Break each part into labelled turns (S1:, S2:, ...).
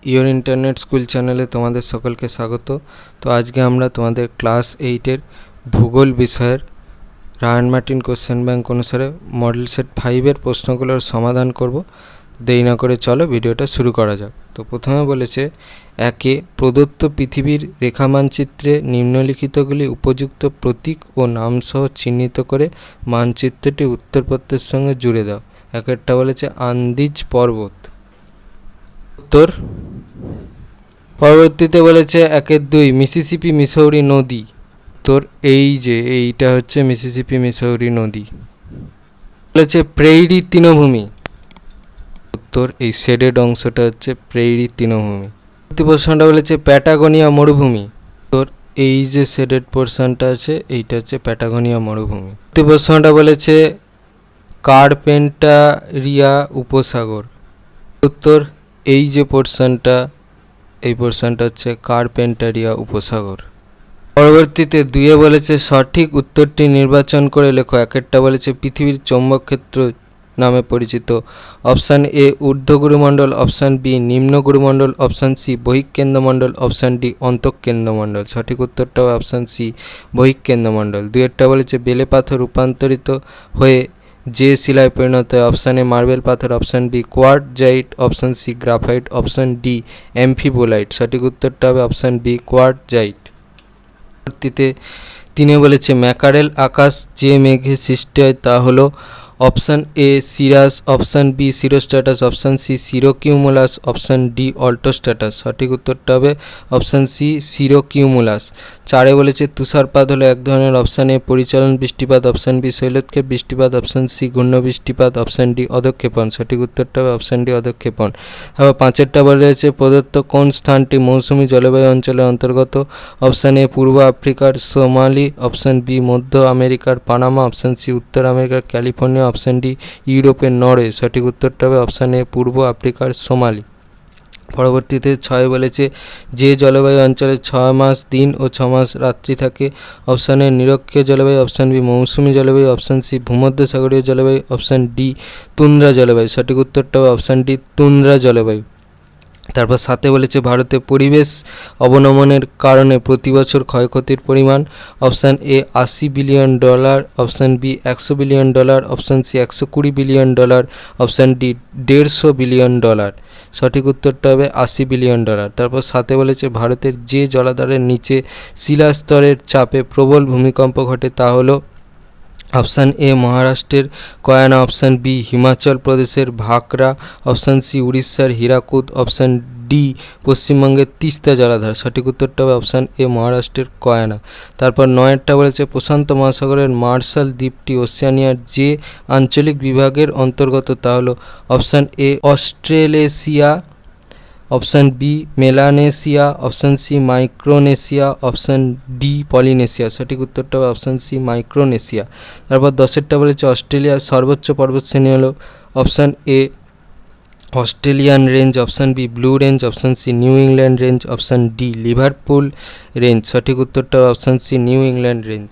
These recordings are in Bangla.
S1: ইওর ইন্টারনেট স্কুল চ্যানেলে তোমাদের সকলকে স্বাগত। তো আজকে আমরা তোমাদের ক্লাস 8-এর ভূগোল বিষয়ের রায়ান মার্টিন কোশ্চেন ব্যাংক অনুসারে মডেল সেট 5-এর প্রশ্নগুলোর সমাধান করব। দেরি না করে চলো ভিডিওটা শুরু করা যাক। তো প্রথমে বলেছে, একে প্রদত্ত পৃথিবীর রেখা মানচিত্রে নিম্নলিখিতগুলি উপযুক্ত প্রতীক ও নামসহ চিহ্নিত করে মানচিত্রটি উত্তরপত্রের সঙ্গে জুড়ে দাও। একটা বলেছে আন্দিজ পর্বত, উত্তর। পরবর্তীতে বলেছে 1-2 মিসিসিপি মিসৌরি নদী, তোর এইটা হচ্ছে মিসিসিপি মিসৌরি নদী। বলেছে প্রেইরি তৃণভূমি, উত্তর এই শেডেড অংশটা হচ্ছে প্রেইরি তৃণভূমি। পরবর্তী প্রশ্নটা বলেছে প্যাটাগোনিয়া মরুভূমি, তোর এই যে শেডেড পোর্শনটা আছে এইটা হচ্ছে প্যাটাগোনিয়া মরুভূমি। পরবর্তী প্রশ্নটা বলেছে কার্পেন্টারিয়া উপসাগর, উত্তর এই যে পোর্শনটা, এই পোর্শনটা হচ্ছে কার্পেন্টারিয়া উপসাগর। পরবর্তীতে 2-এ বলেছে সঠিক উত্তরটি নির্বাচন করে লেখো। একটা বলেছে পৃথিবীর চৌম্বক ক্ষেত্র নামে পরিচিত। অপশান এ ঊর্ধ্বগুরুমণ্ডল, অপশান বি নিম্নগুরুমণ্ডল, অপশান সি বহিঃকেন্দ্রমণ্ডল, অপশান ডি অন্তঃকেন্দ্রমণ্ডল। সঠিক উত্তরটা হবে অপশান সি বহিঃকেন্দ্রমণ্ডল। 2-এরটা বলেছে বেলে পাথর রূপান্তরিত হয়ে যে শিলায় পরিণত হয়। অপশান এ মার্বেল পাথর, option B quartzite, option C graphite, option D amphibolite. সঠিক উত্তরটা হবে অপশান বি কোয়ার্টজাইট। পরবর্তীতে 3-এ বলেছে ম্যাকারেল আকাশ যে মেঘে সৃষ্টি হয় তা হলো। Option A cirrus, option B cirrostratus, option C cirrocumulus, option D altostratus. সঠিক উত্তরটা হবে অপশান সি সিরোকিউমুলাস। 4-এ বলেছে তুষারপাত হলো এক ধরনের। অপশান এ পরিচালন বৃষ্টিপাত, অপশান বি শৈলোৎক্ষেপ বৃষ্টিপাত, অপশান সি ঘূর্ণ বৃষ্টিপাত, অপশান ডি অধঃক্ষেপণ। সঠিক উত্তরটা হবে অপশান ডি অধঃক্ষেপণ। আবার 5-এরটা বলেছে প্রদত্ত কোন স্থানটি মৌসুমী জলবায়ু অঞ্চলের অন্তর্গত। অপশান এ পূর্ব আফ্রিকার সোমালি, অপশান বি মধ্য আমেরিকার পানামা, অপশান সি উত্তর আমেরিকার ক্যালিফোর্নিয়া, অপশান ডি ইউরোপের নরওয়ে। সঠিক উত্তরটা হবে অপশান এ পূর্ব আফ্রিকার সোমালি। পরবর্তীতে 6 বলেছে যে জলবায়ু অঞ্চলে 6 মাস দিন ও 6 মাস রাত্রি থাকে। অপশান এ নিরক্ষীয় জলবায়ু, অপশান বি মৌসুমী জলবায়ু, অপশান সি ভূমধ্যসাগরীয় জলবায়ু, অপশান ডি তুন্দ্রা জলবায়ু। সঠিক উত্তরটা হবে অপশান ডি তুন্দ্রা জলবায়ু। তারপর 7-এ বলেছে ভারতে পরিবেশ অবনমনের কারণে প্রতি বছর ক্ষয়ক্ষতির পরিমাণ। Option A $80 billion, option B $100 billion, option C $120 billion, option D $150 billion. সঠিক উত্তরটা হবে $80 বিলিয়ন। তারপর 7-এ বলেছে ভারতের যে জলাধারের নিচে শিলাস্তরের চাপে প্রবল ভূমিকম্প ঘটে তা হলো। অপশান এ মহারাষ্ট্রের কয়ানা, অপশান বি হিমাচল প্রদেশের ভাকরা, অপশান সি উড়িষ্যার হীরাকুদ, অপশান ডি পশ্চিমবঙ্গের তিস্তা জলাধার। সঠিক উত্তরটা হবে অপশান এ মহারাষ্ট্রের কয়ানা। তারপর 9-এরটা বলেছে প্রশান্ত মহাসাগরের মার্শাল দ্বীপটি ওশেনিয়ার যে আঞ্চলিক বিভাগের অন্তর্গত তা হলো। Option A Australasia, option B Melanesia, option C Micronesia, option D Polynesia. সঠিক উত্তরটা হবে অপশান সি মাইক্রোনেশিয়া। তারপর 10-এরটা বলেছে অস্ট্রেলিয়ার সর্বোচ্চ পর্বতশ্রেণী হলো। Option A Australian range, option B blue range, option C New England range, option D Liverpool range. সঠিক উত্তরটা হবে option C New England range.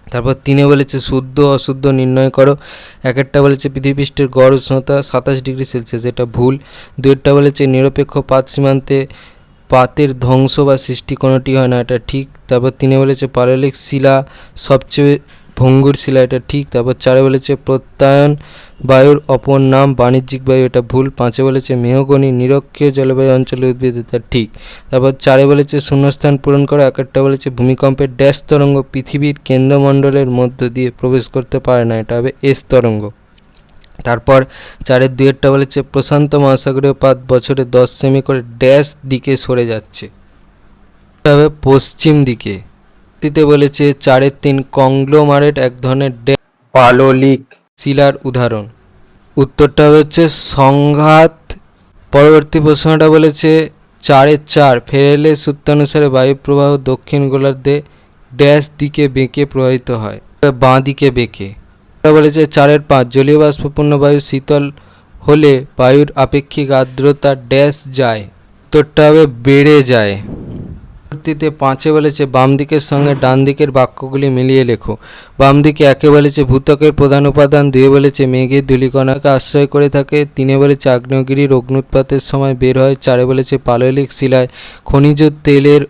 S1: তারপর 3-এ বলেছে শুদ্ধ অশুদ্ধ নির্ণয় করো। একটা বলেছে পৃথিবীপৃষ্ঠের গড় উষ্ণতা 27 ডিগ্রি সেলসিয়াস, এটা ভুল। 2-এরটা বলেছে নিরপেক্ষ পাত সীমান্তে পাতের ধ্বংস বা সৃষ্টি কোনোটি হয় না, এটা ঠিক। তারপর 3-এ বলেছে পাললিক শিলা সবচেয়ে ভঙ্গুর শিলা, এটা ঠিক। তারপর 4-এ বলেছে প্রত্যায়ন বায়ুর অপর নাম বাণিজ্যিক বায়ু, এটা ভুল। 5-এ বলেছে মেহগনি নিরক্ষীয় জলবায়ু অঞ্চলের উদ্ভিদ, এটা ঠিক। তারপর 4-এ বলেছে শূন্যস্থান পূরণ করো। একটা বলেছে ভূমিকম্পের ড্যাশ তরঙ্গ পৃথিবীর কেন্দ্রমণ্ডলের মধ্য দিয়ে প্রবেশ করতে পারে না, এটা হবে এস তরঙ্গ। তারপর 4-এর 2-এরটা বলেছে প্রশান্ত মহাসাগরীয় পাত বছরে 10 সেমি করে ড্যাশ দিকে সরে যাচ্ছে, এটা হবে পশ্চিম দিকে। বলেছে 4-এর 3 কংগ্লোমারেট এক ধরনের পাললিক শিলার উদাহরণ, উত্তরটা হচ্ছে সংঘাত। পরবর্তী প্রশ্নটা বলেছে 4-এর 4 ফেরেলের সূত্রানুসারে বায়ু প্রবাহ দক্ষিণ গোলার্ধে ড্যাশ দিকে বেঁকে প্রবাহিত হয়, বাঁ দিকে বেঁকে। বলেছে 4-এর 5 জলীয় বাষ্পপূর্ণ বায়ু শীতল হলে বায়ুর আপেক্ষিক আর্দ্রতা ড্যাশ যায়, উত্তরটা হবে বেড়ে যায়। পরবর্তীতে 5 বলেছে বাম দিকের সঙ্গে ডান দিকের বাক্যগুলি মিলিয়ে লেখো। বাম দিকে 1 বলেছে ভূত্বকের প্রধান উপাদান, 2 বলেছে মেঘের ধূলিকণাকে আশ্রয় করে থাকে, 3 বলেছে আগ্নেয়গিরির অগ্নুৎপাতের সময় বের হয়, 4 বলেছে পাললিক শিলায় খনিজ তেলের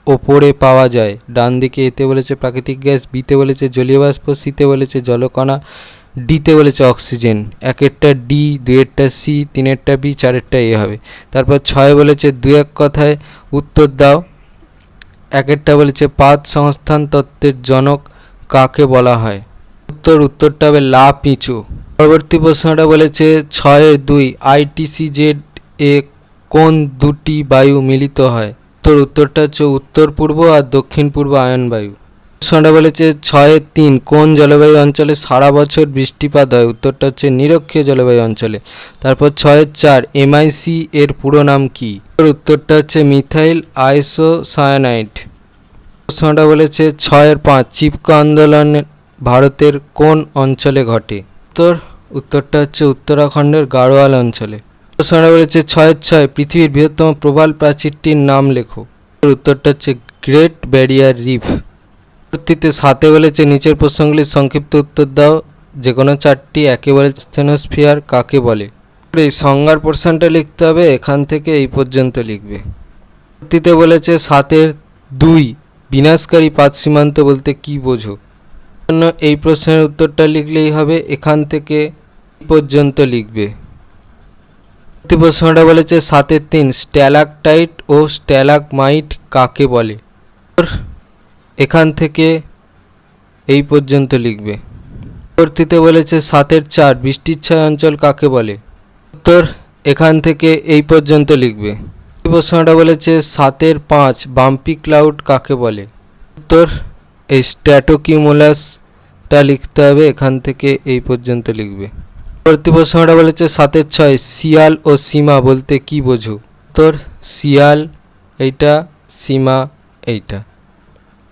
S1: ওপরে পাওয়া যায়। ডান দিকে এতে বলেছে প্রাকৃতিক গ্যাস, বিতে বলেছে জলীয় বাষ্প, সিতে বলেছে জলকণা, ডিতে বলেছে অক্সিজেন। 1এরটা ডি, 2এরটা সি, 3এরটা বি, 4এরটা এ হবে। তারপর 6 বলেছে 2-1 কথায় উত্তর দাও। 1এরটা বলেছে পাত সংস্থান তত্ত্বের জনক কাকে বলা হয়? উত্তরটা হবে লা পিঁচু। পরবর্তী প্রশ্নটা বলেছে 6-2 ITCZ এ কোন দুটি বায়ু মিলিত হয়? উত্তরটা হচ্ছে উত্তর পূর্ব আর দক্ষিণ পূর্ব আয়ন বায়ু। প্রশ্নটা বলেছে 6-3 কোন জলবায়ু অঞ্চলে সারা বছর বৃষ্টিপাত হয়? উত্তরটা হচ্ছে নিরক্ষীয় জলবায়ু অঞ্চলে। তারপর 6-4 MIC এর পুরো নাম কি? উত্তরটা হচ্ছে মিথাইল আইসোসায়ানাইড। প্রশ্নটা বলেছে 6-5 চিপকো আন্দোলন ভারতের কোন অঞ্চলে ঘটে? উত্তরটা হচ্ছে উত্তরাখণ্ডের গাড়োয়াল অঞ্চলে। প্রশ্নটা বলেছে 6-6 পৃথিবীর বৃহত্তম প্রবাল প্রাচীরটির নাম লেখো। উত্তরটা হচ্ছে গ্রেট ব্যারিয়ার রিফ। পরবর্তীতে 7 বলেছে নিচের প্রশ্নগুলির সংক্ষিপ্ত উত্তর দাও, যে কোনো 4টি। 1 বলেছে স্টেনোস্ফিয়ার কাকে বলে? এই সংজ্ঞার পোর্শনটা লিখতে হবে, এখান থেকে এই পর্যন্ত লিখবে। পরবর্তীতে বলেছে 7-2 বিনাশকারী পাত সীমান্ত বলতে কি বোঝো? জন্য এই প্রশ্নের উত্তরটা লিখলেই হবে, এখান থেকে এই পর্যন্ত লিখবে। প্রশ্নটা বলেছে 7-3 স্ট্যালাকটাইট ও স্ট্যালাগমাইট কাকে বলে? এখান থেকে এই পর্যন্ত লিখবে। পরবর্তীতে বলেছে 7-4 বৃষ্টির ছায়া অঞ্চল কাকে বলে? উত্তর এখান থেকে এই পর্যন্ত লিখবে। প্রশ্নটা বলেছে 7-5 বাম্পি ক্লাউড কাকে বলে? উত্তর এই স্ট্র্যাটোকিউমুলাসটা লিখতে হবে, এখান থেকে এই পর্যন্ত লিখবে। পরবর্তী প্রশ্নটা বলেছে 7-6 শিয়াল ও সীমা বলতে কি বোঝো? উত্তর শিয়াল এইটা, সীমা এইটা।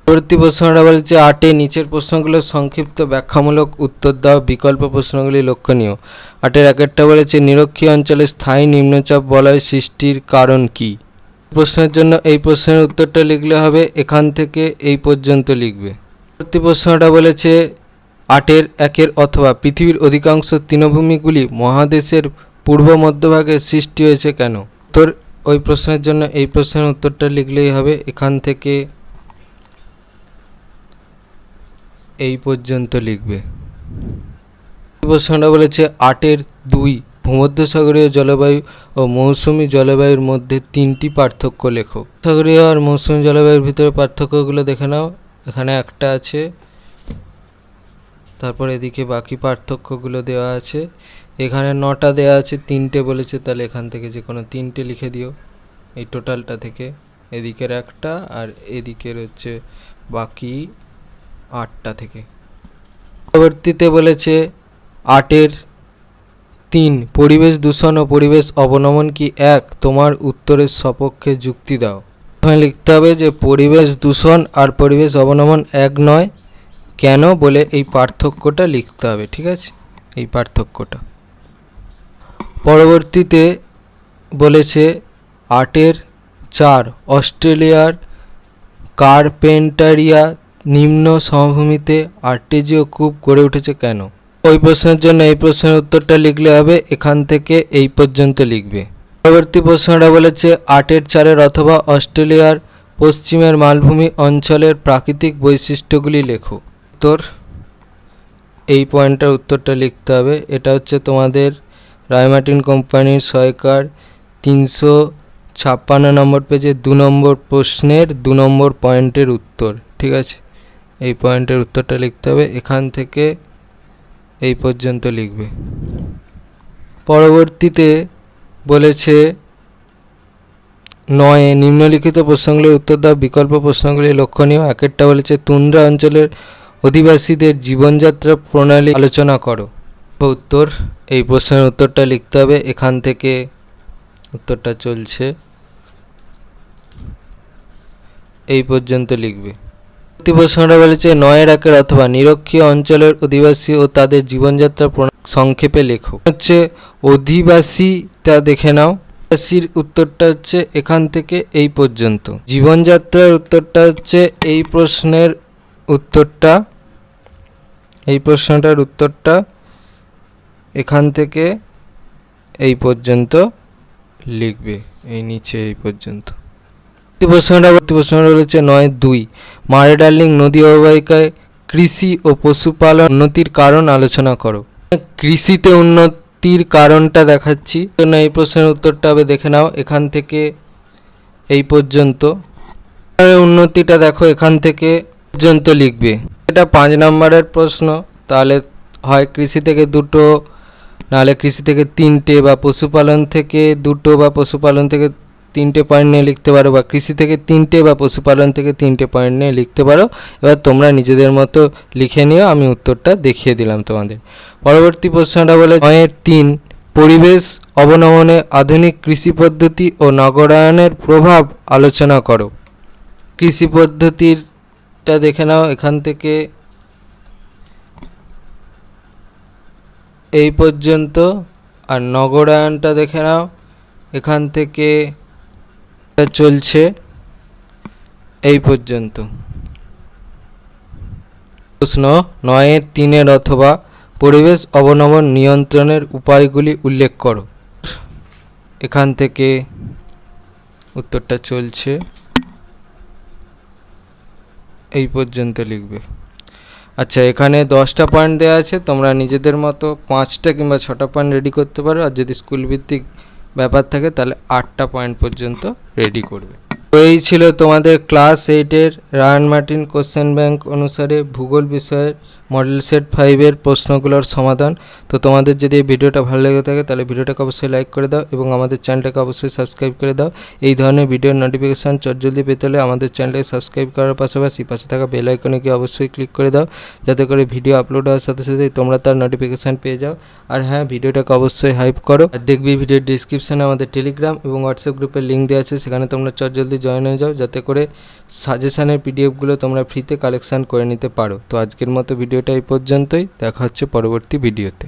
S1: পরবর্তী প্রশ্নটা বলেছে 8 নিচের প্রশ্নগুলোর সংক্ষিপ্ত ব্যাখ্যামূলক উত্তর দাও, বিকল্প প্রশ্নগুলি লক্ষণীয়। 8-এর 1-একটা বলেছে নিরক্ষীয় অঞ্চলে স্থায়ী নিম্নচাপ বলয় সৃষ্টির কারণ কি? প্রশ্নের জন্য এই প্রশ্নের উত্তরটা লিখলে হবে, এখান থেকে এই পর্যন্ত লিখবে। পরবর্তী প্রশ্নটা বলেছে 8-এর 1-এর অথবা পৃথিবীর অধিকাংশ তৃণভূমিগুলি মহাদেশের পূর্ব মধ্যভাগে সৃষ্টি হয়েছে কেন? উত্তর ওই প্রশ্নের জন্য এই প্রশ্নের উত্তরটা লিখলেই হবে, এখান থেকে এই পর্যন্ত লিখবে। প্রশ্নটা বলেছে 8-2 ভূমধ্যসাগরীয় জলবায়ু ও মৌসুমী জলবায়ুর মধ্যে 3টি পার্থক্য লেখো। সাগরীয় আর মৌসুমী জলবায়ুর ভিতরে পার্থক্যগুলো দেখে নাও, এখানে একটা আছে, তারপর এদিকে বাকি পার্থক্যগুলো দেওয়া আছে। এখানে 9টা দেওয়া আছে, 3টে বলেছে, তাহলে এখান থেকে যে কোনো 3টে লিখে দিও এই টোটালটা থেকে। এদিকের একটা আর এদিকের হচ্ছে বাকি 8টা থেকে। পরবর্তীতে বলেছে 8-3 পরিবেশ দূষণ ও পরিবেশ অবনমন কি এক? তোমার উত্তরের সপক্ষে যুক্তি দাও। এখানে লিখতে হবে যে পরিবেশ দূষণ আর পরিবেশ অবনমন এক নয়, কেন বলে এই পার্থক্যটা লিখতে হবে, ঠিক আছে, এই পার্থক্যটা। পরবর্তীতে বলেছে 8-4 অস্ট্রেলিয়ার কার্পেন্টারিয়া নিম্ন সমভূমিতে আর্টেজীয় কূপ গড়ে উঠেছে কেন? ওই প্রশ্নের জন্য এই প্রশ্নের উত্তরটা লিখলে হবে, এখান থেকে এই পর্যন্ত লিখবে। পরবর্তী প্রশ্নটা বলেছে 8-4 অথবা অস্ট্রেলিয়ার পশ্চিমের মালভূমি অঞ্চলের প্রাকৃতিক বৈশিষ্ট্যগুলি লেখো। উত্তর এই পয়েন্টটার উত্তরটা লিখতে হবে। এটা হচ্ছে তোমাদের রায়মার্টিন কোম্পানির সহায়িকার 356 নম্বর পেজে 2 নম্বর প্রশ্নের 2 নম্বর পয়েন্টের উত্তর, ঠিক আছে, এই পয়েন্টের উত্তরটা লিখতে হবে, এখান থেকে এই পর্যন্ত লিখবে। পরবর্তীতে বলেছে 9 নিম্নলিখিত প্রশ্নগুলির উত্তর দাও, বিকল্প প্রশ্নগুলি লক্ষণীয়। 1-টা বলেছে তুন্দ্রা অঞ্চলের অধিবাসীদের জীবনযাত্রা প্রণালী আলোচনা করো। উত্তর এই প্রশ্নের উত্তরটা লিখতে হবে, এখান থেকে উত্তরটা চলছে, এই পর্যন্ত লিখবে। প্রশ্নটা বলেছে 9-1 অথবা নিরক্ষীয় অঞ্চলের অধিবাসী ও তাদের জীবনযাত্রা সংক্ষেপে লেখো। হচ্ছে অধিবাসীটা দেখে নাও, রাশির উত্তরটা হচ্ছে এখান থেকে এই পর্যন্ত। জীবনযাত্রার উত্তরটা হচ্ছে এই প্রশ্নের উত্তরটা, এই প্রশ্নটার উত্তরটা এখান থেকে এই পর্যন্ত লিখবে, এই নিচে এই পর্যন্ত। প্রশ্নটা রয়েছে 9-2, মারে ডার্লিং নদী অববাহিকায় কৃষি ও পশুপালন উন্নতির কারণ আলোচনা করো। কৃষিতে উন্নতির কারণটা দেখাচ্ছি, এই প্রশ্নের উত্তরটা হবে দেখে নাও এখান থেকে এই পর্যন্ত। উন্নতিটা দেখো এখান থেকে পর্যন্ত লিখবে। এটা 5 নম্বরের প্রশ্ন, তাহলে হয় কৃষি থেকে 2, নাহলে কৃষি থেকে 3টে, বা পশুপালন থেকে 2 বা পশুপালন থেকে 3টে পয়েন্ট নিয়ে লিখতে পারো, বা কৃষি থেকে 3টে বা পশুপালন থেকে 3টে পয়েন্ট নিয়ে লিখতে পারো। এবার তোমরা নিজেদের মতো লিখে নিও, আমি উত্তরটা দেখিয়ে দিলাম তোমাদের। পরবর্তী প্রশ্নটা বলে 9-3, পরিবেশ অবনমনে আধুনিক কৃষি পদ্ধতি ও নগরায়নের প্রভাব আলোচনা করো। কৃষি পদ্ধতিটা দেখে নাও এখান থেকে এই পর্যন্ত, আর নগরায়নটা দেখে নাও এখান থেকে চলছে এই পর্যন্ত। প্রশ্ন 9-3 অথবা পরিবেশ অবনমন নিয়ন্ত্রণের উপায়গুলি উল্লেখ করো। এখান থেকে উত্তরটা চলছে এই পর্যন্ত লিখবে। আচ্ছা, এখানে 10টা পয়েন্ট দেওয়া আছে, তোমরা নিজেদের মতো 5টা কিংবা 6টা পয়েন্ট রেডি করতে পারো, আর যদি স্কুল ভিত্তিক ব্যাপার থাকে তাহলে 8টা পয়েন্ট পর্যন্ত রেডি করবে। তো এই ছিল তোমাদের ক্লাস 8-এর রায়ান মার্টিন কোশ্চেন ব্যাংক অনুসারে ভূগোল বিষয়ের মডেল সেট 5-এর প্রশ্নগুলোর সমাধান। তো তোমাদের যদি এই ভিডিওটা ভালো লেগে থাকে তাহলে ভিডিওটাকে অবশ্যই লাইক করে দাও এবং আমাদের চ্যানেলটাকে অবশ্যই সাবস্ক্রাইব করে দাও। এই ধরনের ভিডিওর নোটিফিকেশান চটজলদি পেতে হলে আমাদের চ্যানেলটাকে সাবস্ক্রাইব করার পাশাপাশি পাশে থাকা বেল আইকনে গিয়ে অবশ্যই ক্লিক করে দাও, যাতে করে ভিডিও আপলোড হওয়ার সাথে সাথেই তোমরা তার নোটিফিকেশান পেয়ে যাও। আর হ্যাঁ, ভিডিওটাকে অবশ্যই হাইপ করো। আর দেখবি ভিডিওর ডিসক্রিপশানে আমাদের টেলিগ্রাম এবং হোয়াটসঅ্যাপ গ্রুপের লিঙ্ক দেওয়া আছে, সেখানে তোমরা চটজলদি জয়েন হয়ে যাও, যাতে করে সাজেশানের পিডিএফগুলো তোমরা ফ্রিতে কালেকশান করে নিতে পারো। তো আজকের মতো ভিডিওটা এই পর্যন্তই, দেখা হচ্ছে পরবর্তী ভিডিওতে।